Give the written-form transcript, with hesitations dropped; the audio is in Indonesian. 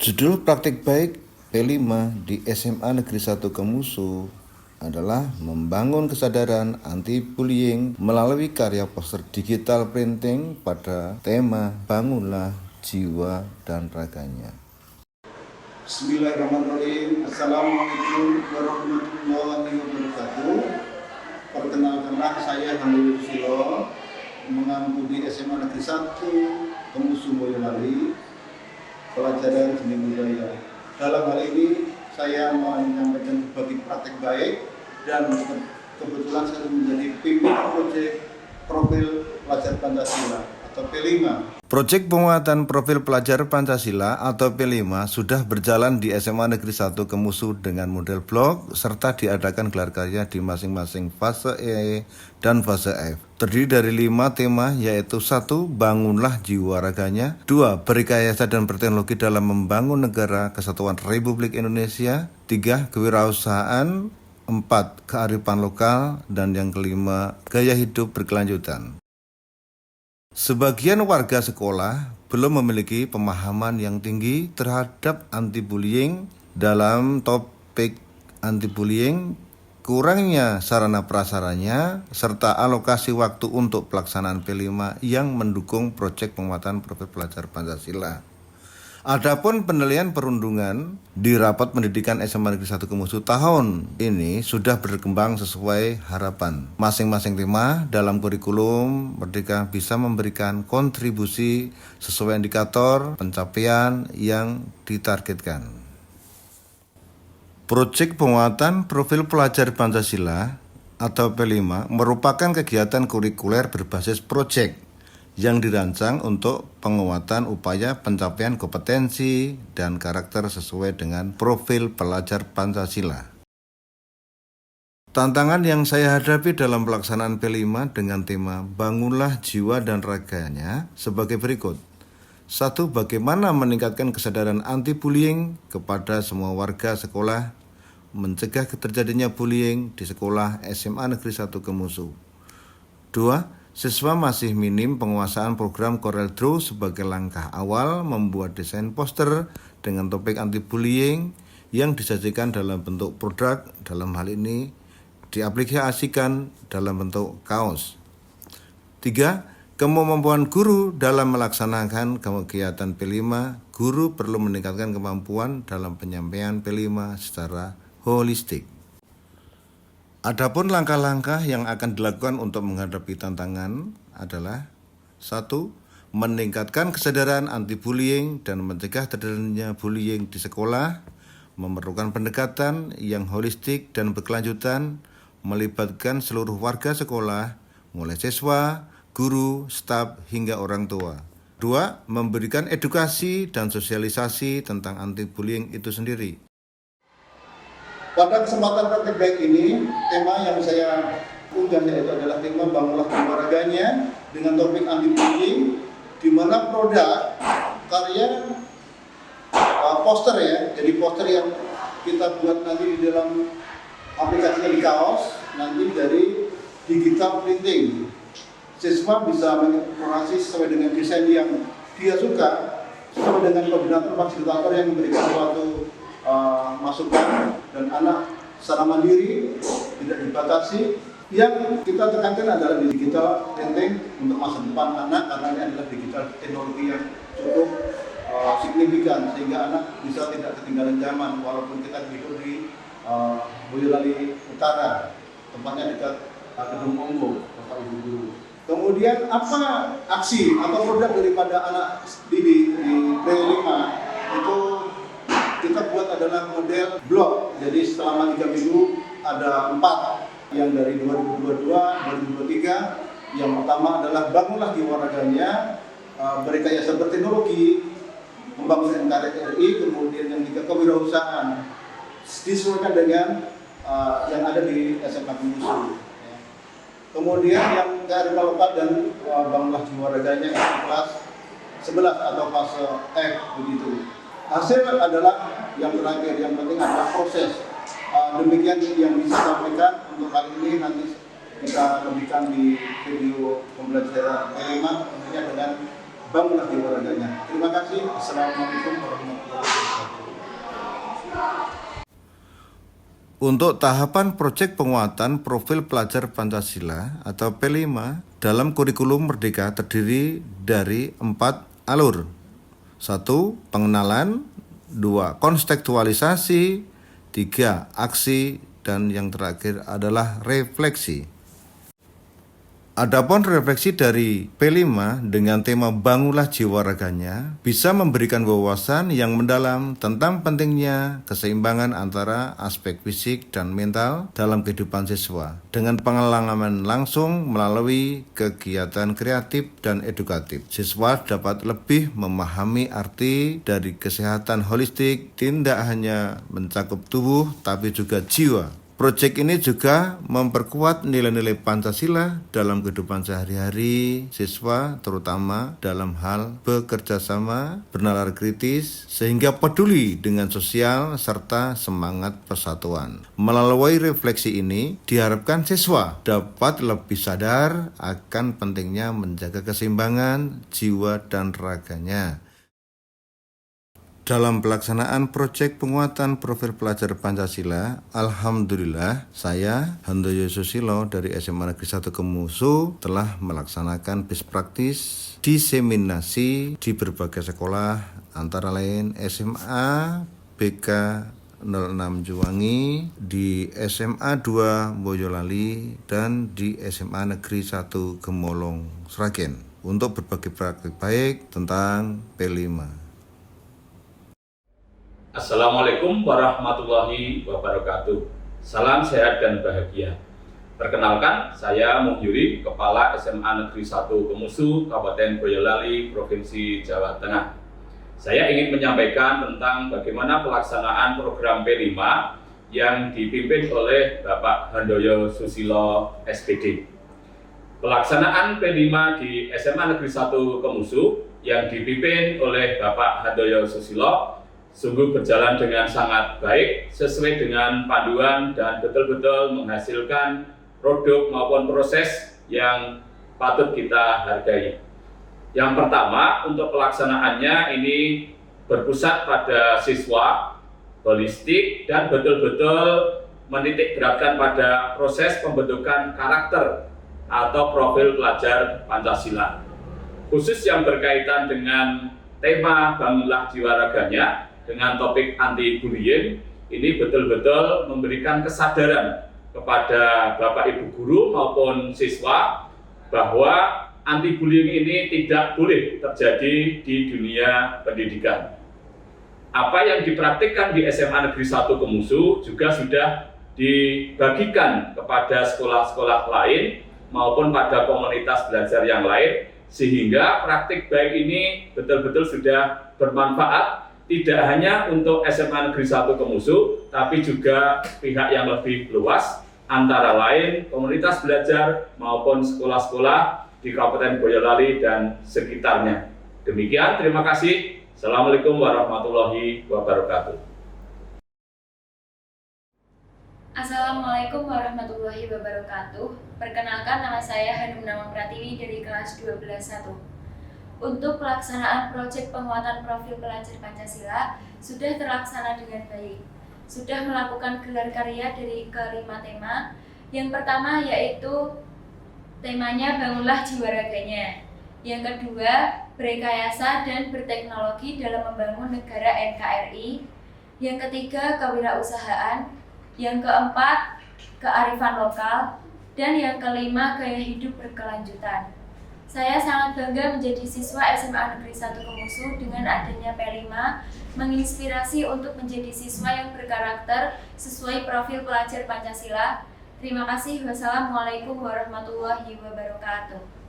Judul praktik baik P5 di SMA Negeri 1 Kemusu adalah membangun kesadaran anti-bullying melalui karya poster digital printing pada tema Bangunlah Jiwa dan Raganya. Bismillahirrahmanirrahim. Assalamualaikum warahmatullahi wabarakatuh. Perkenalkanlah, saya Hamil Silo, mengampu di SMA Negeri 1 Kemusu Boyolali, pelajaran seni budaya. Dalam hal ini saya menyampaikan berbagai praktek baik dan kebetulan saya menjadi pimpinan proyek profil pelajar Pancasila atau P5. Proyek penguatan profil pelajar Pancasila atau P5 sudah berjalan di SMA Negeri 1 Kemusu dengan model blok serta diadakan gelar karya di masing-masing fase E dan fase F. Terdiri dari 5 tema, yaitu 1. Bangunlah jiwa raganya, 2. Berrekayasa dan berteknologi dalam membangun negara kesatuan Republik Indonesia, 3. Kewirausahaan, 4. Kearifan lokal, dan yang kelima, gaya hidup berkelanjutan. Sebagian warga sekolah belum memiliki pemahaman yang tinggi terhadap anti-bullying. Dalam topik anti-bullying, kurangnya sarana prasaranya serta alokasi waktu untuk pelaksanaan P5 yang mendukung proyek penguatan profil pelajar Pancasila. Adapun penilaian perundungan di rapat pendidikan SMA Negeri 1 Kemusu tahun ini sudah berkembang sesuai harapan. Masing-masing tema dalam kurikulum Merdeka bisa memberikan kontribusi sesuai indikator pencapaian yang ditargetkan. Proyek penguatan profil pelajar Pancasila atau P5 merupakan kegiatan kurikuler berbasis proyek yang dirancang untuk penguatan upaya pencapaian kompetensi dan karakter sesuai dengan profil pelajar Pancasila. Tantangan yang saya hadapi dalam pelaksanaan P5 dengan tema Bangunlah Jiwa dan Raganya sebagai berikut. 1. Bagaimana meningkatkan kesadaran anti-bullying kepada semua warga sekolah, mencegah terjadinya bullying di sekolah SMA Negeri 1 Kemusu. 2. Siswa masih minim penguasaan program CorelDRAW sebagai langkah awal membuat desain poster dengan topik anti-bullying yang disajikan dalam bentuk produk, dalam hal ini diaplikasikan dalam bentuk kaos. 3. Kemampuan guru dalam melaksanakan kegiatan P5, guru perlu meningkatkan kemampuan dalam penyampaian P5 secara holistik. Adapun langkah-langkah yang akan dilakukan untuk menghadapi tantangan adalah 1. Meningkatkan kesadaran anti-bullying dan mencegah terjadinya bullying di sekolah, memerlukan pendekatan yang holistik dan berkelanjutan, melibatkan seluruh warga sekolah, mulai siswa, guru, staf, hingga orang tua. 2. Memberikan edukasi dan sosialisasi tentang anti-bullying itu sendiri. Pada kesempatan praktek baik ini, tema yang saya unggah yaitu adalah tema Bangunlah Jiwa Raganya dengan topik anti-bullying, di mana produk karya poster ya, jadi poster yang kita buat nanti di dalam aplikasinya di kaos, nanti dari digital printing. Siswa bisa mengeksplorasi sesuai dengan desain yang dia suka, sesuai dengan koordinator fasilitator yang memberikan suatu masukan, dan anak secara mandiri, tidak dibatasi. Yang kita tekankan adalah di digital printing untuk masa depan anak, karena ini adalah digital teknologi yang cukup signifikan sehingga anak bisa tidak ketinggalan zaman walaupun kita hidup di Boyolali Utara, tempatnya dekat Gedung Ombo, Bapak Ibu Guru. Kemudian apa aksi atau produk daripada anak didik di P5 itu kita buat adalah model blog. Jadi selama 3 minggu ada 4 yang dari 2022, 2023. Yang pertama adalah Bangunlah Jiwa Raganya, berrekayasa berteknologi, membangun NKRI, kemudian yang ketiga kewirausahaan, disesuaikan dengan yang ada di SMA Kemusu. Kemudian yang kearifan lokal dan Bangunlah Jiwa Raganya kelas 11 atau fase F begitu. Hasil adalah yang terakhir, yang penting adalah proses. Demikian yang bisa sampaikan untuk kali ini. Nanti kita lebihkan di video pembelajaran P5 tentunya dengan Bangunlah Jiwa Raganya. Terima kasih. Assalamualaikum warahmatullahi wabarakatuh. Untuk tahapan proyek penguatan profil pelajar Pancasila atau P5 dalam kurikulum Merdeka terdiri dari 4 alur. 1. Pengenalan, 2. Kontekstualisasi, 3. Aksi, dan yang terakhir adalah refleksi. Adapun refleksi dari P5 dengan tema bangunlah jiwa raganya bisa memberikan wawasan yang mendalam tentang pentingnya keseimbangan antara aspek fisik dan mental dalam kehidupan siswa dengan pengalaman langsung melalui kegiatan kreatif dan edukatif. Siswa dapat lebih memahami arti dari kesehatan holistik tidak hanya mencakup tubuh tapi juga jiwa. Proyek ini juga memperkuat nilai-nilai Pancasila dalam kehidupan sehari-hari siswa, terutama dalam hal bekerja sama, bernalar kritis, sehingga peduli dengan sosial serta semangat persatuan. Melalui refleksi ini, diharapkan siswa dapat lebih sadar akan pentingnya menjaga keseimbangan jiwa dan raganya. Dalam pelaksanaan proyek penguatan profil pelajar Pancasila, alhamdulillah saya, Handoyo Susilo dari SMA Negeri 1 Kemusu telah melaksanakan best practice diseminasi di berbagai sekolah antara lain SMA BK 06 Juwangi, di SMA 2 Boyolali, dan di SMA Negeri 1 Gemolong, Sragen untuk berbagi praktik baik tentang P5. Assalamualaikum warahmatullahi wabarakatuh. Salam sehat dan bahagia. Perkenalkan, saya Muhyuri, Kepala SMA Negeri 1 Kemusu, Kabupaten Boyolali, Provinsi Jawa Tengah. Saya ingin menyampaikan tentang bagaimana pelaksanaan program P5 yang dipimpin oleh Bapak Handoyo Susilo, SPD. Pelaksanaan P5 di SMA Negeri 1 Kemusu yang dipimpin oleh Bapak Handoyo Susilo sungguh berjalan dengan sangat baik, sesuai dengan panduan dan betul-betul menghasilkan produk maupun proses yang patut kita hargai. Yang pertama, untuk pelaksanaannya ini berpusat pada siswa, holistik, dan betul-betul menitik beratkan pada proses pembentukan karakter atau profil pelajar Pancasila. Khusus yang berkaitan dengan tema bangunlah jiwa raganya, dengan topik anti-bullying, ini betul-betul memberikan kesadaran kepada Bapak Ibu guru maupun siswa bahwa anti-bullying ini tidak boleh terjadi di dunia pendidikan. Apa yang dipraktikkan di SMA Negeri 1 Kemusu juga sudah dibagikan kepada sekolah-sekolah lain maupun pada komunitas belajar yang lain, sehingga praktik baik ini betul-betul sudah bermanfaat tidak hanya untuk SMA Negeri 1 Kemusu, tapi juga pihak yang lebih luas, antara lain komunitas belajar maupun sekolah-sekolah di Kabupaten Boyolali dan sekitarnya. Demikian, terima kasih. Assalamualaikum warahmatullahi wabarakatuh. Assalamualaikum warahmatullahi wabarakatuh. Perkenalkan, nama saya Hanum Nawang Pratiwi dari kelas 12-1. Untuk pelaksanaan proyek penguatan profil pelajar Pancasila sudah terlaksana dengan baik. Sudah melakukan gelar karya dari kelima tema. Yang pertama yaitu temanya bangunlah jiwa raganya. Yang kedua, berrekayasa dan berteknologi dalam membangun negara NKRI. Yang ketiga, kewirausahaan. Yang keempat, kearifan lokal. Dan yang kelima, gaya hidup berkelanjutan. Saya sangat bangga menjadi siswa SMA Negeri 1 Kemusu dengan adanya P5, menginspirasi untuk menjadi siswa yang berkarakter sesuai profil pelajar Pancasila. Terima kasih. Wassalamualaikum warahmatullahi wabarakatuh.